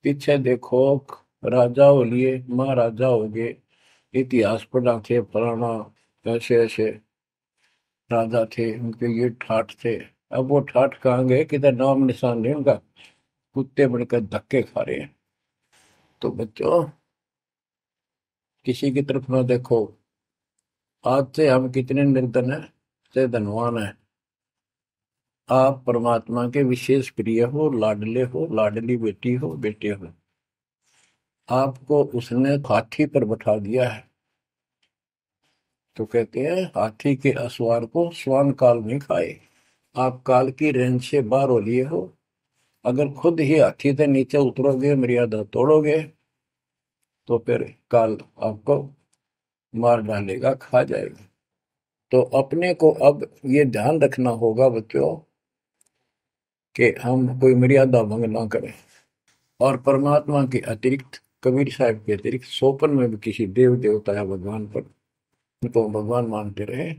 पीछे देखो, राजा हो लिए, महाराजा हो गए, इतिहास पढ़ा थे फलाना, ऐसे ऐसे राजा थे, उनके ये ठाठ थे। अब वो ठाठ कहाँ गए, किधर नाम निशान नहीं उनका। कुत्ते बनकर धक्के खा रहे हैं। तो बच्चों, किसी की तरफ ना देखो। आज से हम कितने निर्धन हैं, से धनवान है। आप परमात्मा के विशेष प्रिय हो, लाडले हो, लाडली बेटी हो, बेटे हो। आपको उसने हाथी पर बैठा दिया है। तो कहते हैं, हाथी के असवार को श्वान काल नहीं खाए। आप काल की रेंज से बाहर हो लिए हो। अगर खुद ही हाथी से नीचे उतरोगे, मर्यादा तोड़ोगे, तो फिर काल आपको मार डालेगा, खा जाएगा। तो अपने को अब ये ध्यान रखना होगा बच्चों, कि हम कोई मर्यादा भंग ना करें। और परमात्मा के अतिरिक्त, कबीर साहब के अतिरिक्त सोपन में भी किसी देव देवता या भगवान पर, उनको भगवान मानते रहे,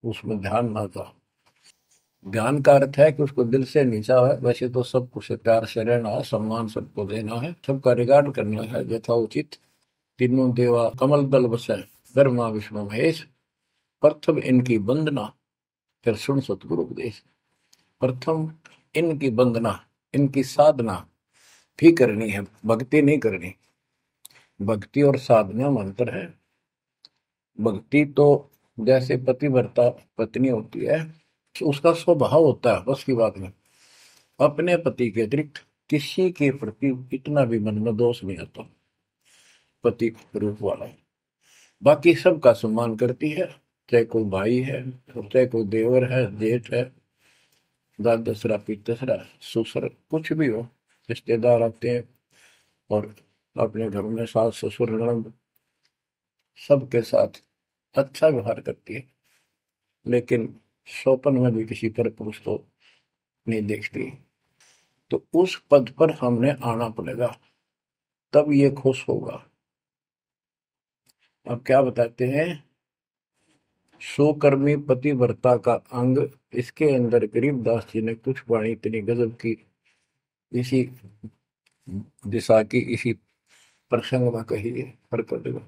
उसमें ध्यान ना था। ध्यान का अर्थ है कि उसको दिल से नीचा है। वैसे तो सब कुछ प्यार से रहना है, सम्मान सबको देना है, सबका रिगार्ड करना है यथाउचित। तीनों देवा कमल दल बसे, ब्रह्मा विष्णु महेश, प्रथम इनकी वंदना, फिर सुन सतगुरु उपदेश। प्रथम इनकी वंदना, इनकी साधना भी करनी है, भक्ति नहीं करनी। भक्ति और साधना में अंतर है। भक्ति तो जैसे पतिव्रता पत्नी होती है, उसका स्वभाव होता है, बस की बात नहीं। अपने पति के अतिरिक्त किसी के प्रति इतना भी मन में दोष नहीं आता। पति रूप वाला, बाकी सबका सम्मान करती है। चाहे कोई भाई है, चाहे कोई देवर है, जेठ है, दादसरा, पितसरा, ससुर, कुछ भी हो। रिश्तेदार आते हैं और अपने घर में सास ससुर ननद, सबके साथ अच्छा व्यवहार करती है। लेकिन सौपन में भी किसी पर पुरुष को नहीं देखती। तो उस पद पर हमने आना पड़ेगा, तब ये खुश होगा। अब क्या बताते हैं, सुकर्मी पतिव्रता का अंग। इसके अंदर गरीबदास जी ने कुछ वाणी इतनी गजब की, इसी दिशा की, इसी प्रसंग में कही है। हरकत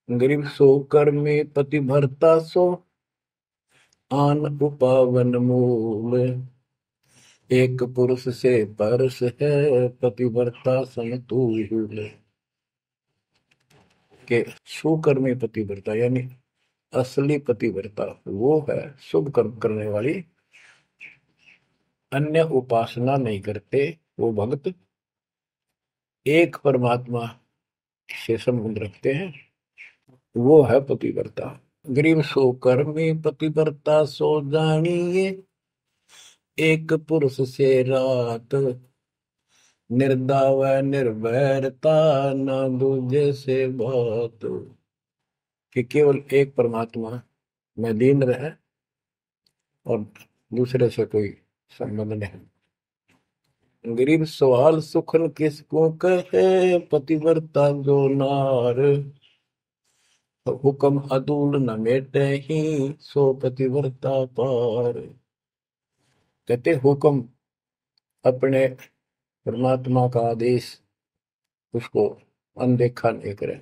गरीब सो कर्मी पतिव्रता सो, आन उपावन मूल। एक पुरुष से परस है, पतिव्रता समतुल। के सुकर्मी पतिव्रता यानी असली पतिव्रता वो है, शुभ कर्म करने वाली, अन्य उपासना नहीं करते वो भक्त, एक परमात्मा से संबंध रखते हैं, वो है पतिव्रता। गरीब सो कर्मी पतिव्रता सो जानिए, एक पुरुष से रात, निर्दाव निर्भरता, न दूजे से बात। कि केवल एक परमात्मा में लीन रहे और दूसरे से कोई संबंध नहीं। गरीब सवाल सुखन किसको कहे, पतिव्रता जो नार, हुक्म अदूल न मेटे ही, सो पतिव्रता पार। कहते हुक्म, अपने परमात्मा का आदेश, उसको अनदेखा नहीं करे।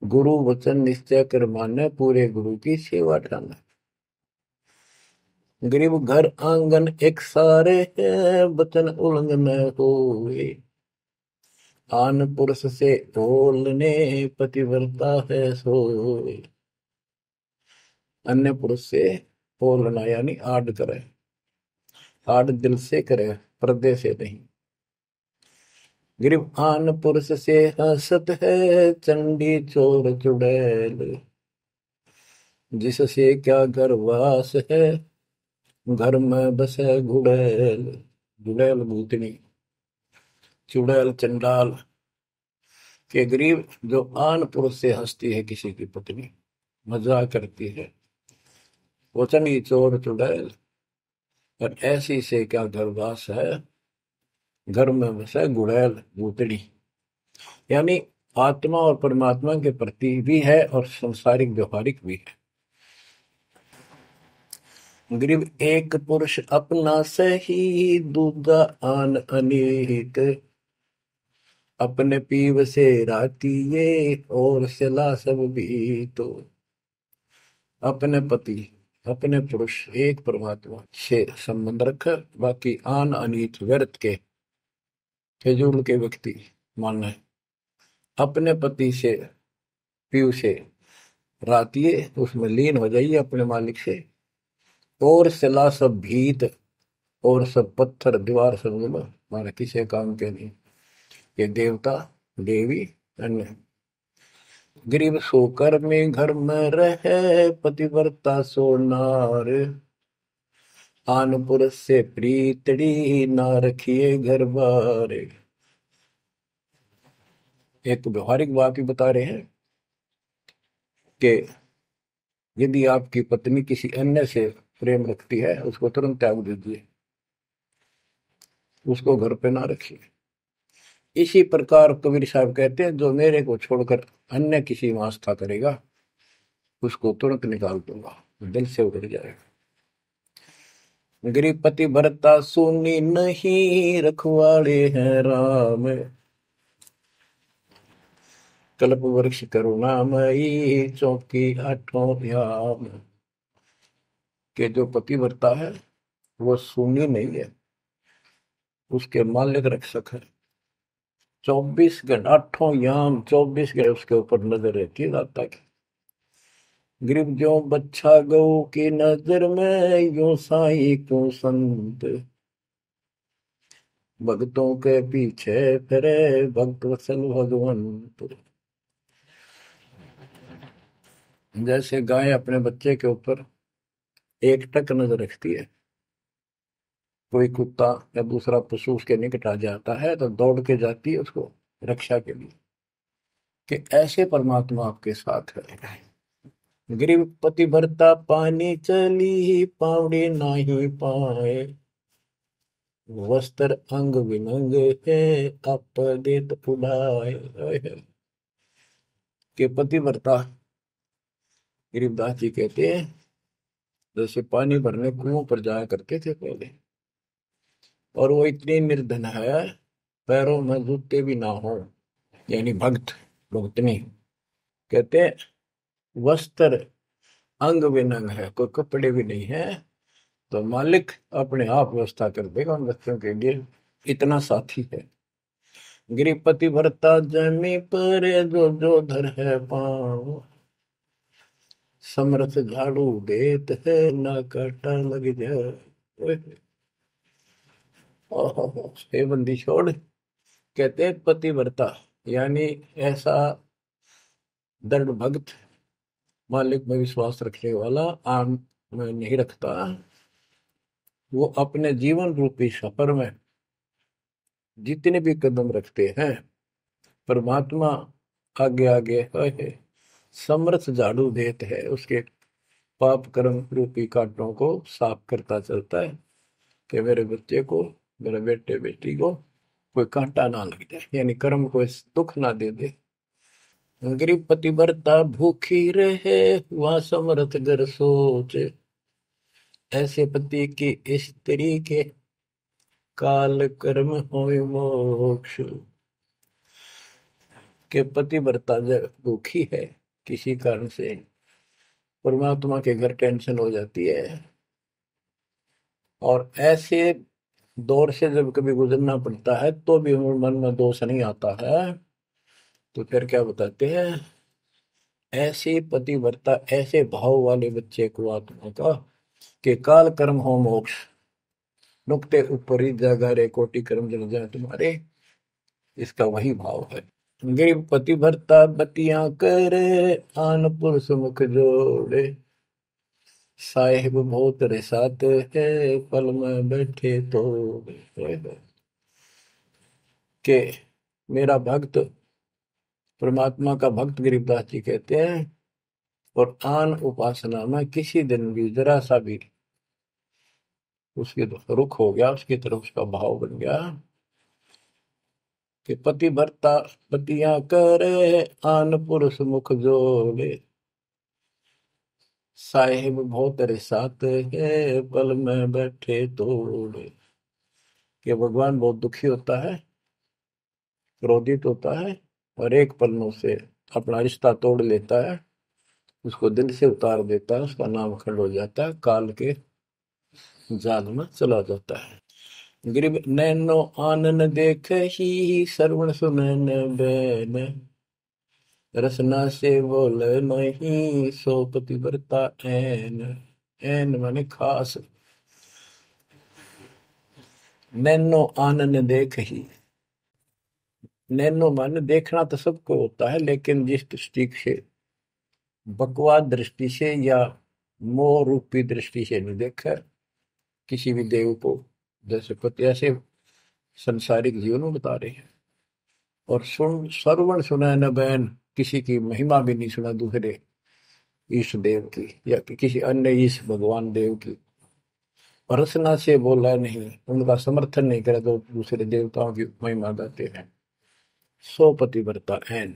गुरु वचन निश्चय कर माने, पूरे गुरु की सेवा ठाना। गरीब घर आंगन एक सारे है, वचन उल्लंघन होए, आन पुरुष से बोलने, पतिव्रता है सोए। अन्य पुरुष से बोलना यानी आड़ करे, आड़ दिल से करे, पर्दे से नहीं। गरीब आन पुरुष से हंसत है, चंडी चोर चुड़ैल, जिससे क्या गर्वास है, घर में बसे गुड़ैल। गुड़ैल भूतनी, चुड़ैल चंडाल। के गरीब जो आन पुरुष से हंसती है, किसी की पत्नी मजाक करती है, वचनी चोर चुड़ैल, और ऐसी से क्या गर्वास है, घर में बसे गुड़ैल भूतड़ी। यानी आत्मा और परमात्मा के प्रति भी है और संसारिक व्यवहारिक भी है। गरीब एक पुरुष अपना सही, दूजा आन अनेक। अपने पीव से रातिए, और सला सब भी तो। अपने पति, अपने पुरुष एक परमात्मा से संबंध रखा, बाकी आन अनीत व्यर्थ के फिजूल के व्यक्ति माने अपने पति से, पीव से रातिए, उसमें लीन हो जाइए अपने मालिक से। और सिला सब भीत, और सब पत्थर दीवार सब माने किसी काम के नहीं। ये देवता देवी अन्य। गरीब सोकर में घर में रहे, पतिव्रता सो नार। आन पुरुष से प्रीतड़ी, ना रखिए घर बार। एक व्यवहारिक बात भी बता रहे हैं कि यदि आपकी पत्नी किसी अन्य से प्रेम रखती है, उसको तुरंत त्याग दीजिए, उसको घर पे ना रखिए। इसी प्रकार कबीर साहब कहते हैं, जो मेरे को छोड़कर अन्य किसी में आस्था करेगा, उसको तुरंत निकाल दूंगा, दिल से उतर जाएगा। गरीब पति भरता सुनी नहीं, रखवाड़े हैं राम। कल्प वृक्ष करुणामयी, चौकी आठों याम। के जो पति भरता है वो सुनी नहीं है, उसके मालिक रक्षक है। 24 घंटे, आठों याम 24 घंटे उसके ऊपर नजर रहती है दाता की। गरीब जो बच्चा गौ की नजर में, यूं साई को संत। भक्तों के पीछे फिरे, भक्त वत्सल भगवंत। जैसे गाय अपने बच्चे के ऊपर एक टक नजर रखती है, कोई कुत्ता या दूसरा पशु उसके निकट आ जाता है तो दौड़ के जाती है उसको रक्षा के लिए, कि ऐसे परमात्मा आपके साथ है। गरीब पति भरता पानी चली, पावड़ी नाही पाए। वस्त्र अंग विनंग है, आप देत उड़ाए। के पति भरता गरीबदास जी कहते हैं, जैसे पानी भरने कुओं पर जाया करते थे पहले, और वो इतनी निर्धन है, पैरों में जूते भी ना हो, यानी भक्त भक्तनी। कहते हैं वस्त्र अंग विनंग है, कोई कपड़े भी नहीं है, तो मालिक अपने आप व्यवस्था कर देगा उन बच्चों के लिए, इतना साथी है। गृहपति भरता जमी पर, जो जो धर है पाँव। समरथ झाड़ू देत है, ना काटा लग जाए। हे बंदी छोड़, कहते हैं पतिव्रता यानी ऐसा दृढ़ भक्त, मालिक में विश्वास रखने वाला, आम में नहीं रखता। वो अपने जीवन रूपी सफर में जितने भी कदम रखते हैं, परमात्मा आगे आगे है, समर्थ झाड़ू देते हैं, उसके पाप कर्म रूपी कांटों को साफ करता चलता है, कि मेरे बच्चे को, मेरे बेटे बेटी को कोई कांटा ना लग जाए, यानी कर्म को दुख ना दे दे। गरीब पतिव्रता भूखी रहे, हुआ समर्थ घर सोच। ऐसे पति की स्त्री के, काल कर्म होय मोक्ष। के पतिव्रता जब दुखी है किसी कारण से, परमात्मा के घर टेंशन हो जाती है, और ऐसे दौर से जब कभी गुजरना पड़ता है तो भी मन में दोष नहीं आता है, तो फिर क्या बताते हैं, ऐसे पतिव्रता ऐसे भाव वाले बच्चे को आत्मा का, कि काल कर्म हो मोक्ष। नुक्ते ऊपर ही जागा रे, कोटि कर्म जल जाए तुम्हारे, इसका वही भाव है। गरीब पति भरता बतियां करे, आन पुरुष मुख जोड़े। साहेब बहुत रिसाते है, पल में बैठे तो। के मेरा भक्त, परमात्मा का भक्त गरीबदास जी कहते हैं, और आन उपासना में किसी दिन भी जरा सा भी उसके रुख हो गया, उसकी तरफ उसका भाव बन गया, कि पति भरता पतियां करे, आन पुरुष मुख जोड़े। साहिब बहुत रिसाते है पल में बैठे तोड़े। कि भगवान बहुत दुखी होता है, क्रोधित होता है, और एक पल में उसे अपना रिश्ता तोड़ लेता है, उसको दिल से उतार देता है, उसका नाम खंड हो जाता है, काल के जाल में चला जाता है। ग्रीब नैनो आनन देख ही श्रवण सुनन बैन, रसना से बोल नहीं सो पतिव्रता ऐन। ऐन माने खास। नैनो आनन देख ही, नैनो माने देखना तो सबको होता है, लेकिन जिस दृष्टि से, बकवाद दृष्टि से या मोह रूपी दृष्टि से नहीं देखा किसी भी देव को, जैसे पति ऐसे संसारिक जीवन में बता रहे हैं। और सुन श्रवण सुना न बैन, किसी की महिमा भी नहीं सुना दूसरे ईश देव की या किसी अन्य ईश भगवान देव की। और रसना से बोला नहीं, उनका समर्थन नहीं करे तो दूसरे देवताओं की महिमा गाते हैं। सो पतिव्रता ऐन,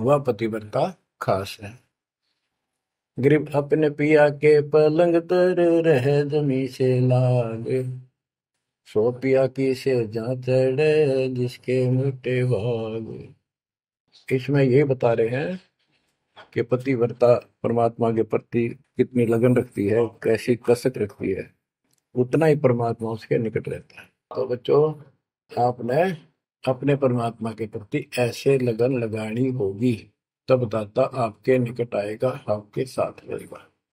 वह पतिव्रता खास है। ग्रीब अपने पिया के पलंग तर रह जमी से लाग, सो पिया की से जा चढ़े जिसके मोटे भाग। इसमें ये बता रहे हैं कि पतिव्रता परमात्मा के प्रति कितनी लगन रखती है, कैसी कसक रखती है, उतना ही परमात्मा उसके निकट रहता है। तो बच्चों, आपने अपने परमात्मा के प्रति ऐसे लगन लगानी होगी, तब दाता आपके निकट आएगा, आपके साथ रहेगा।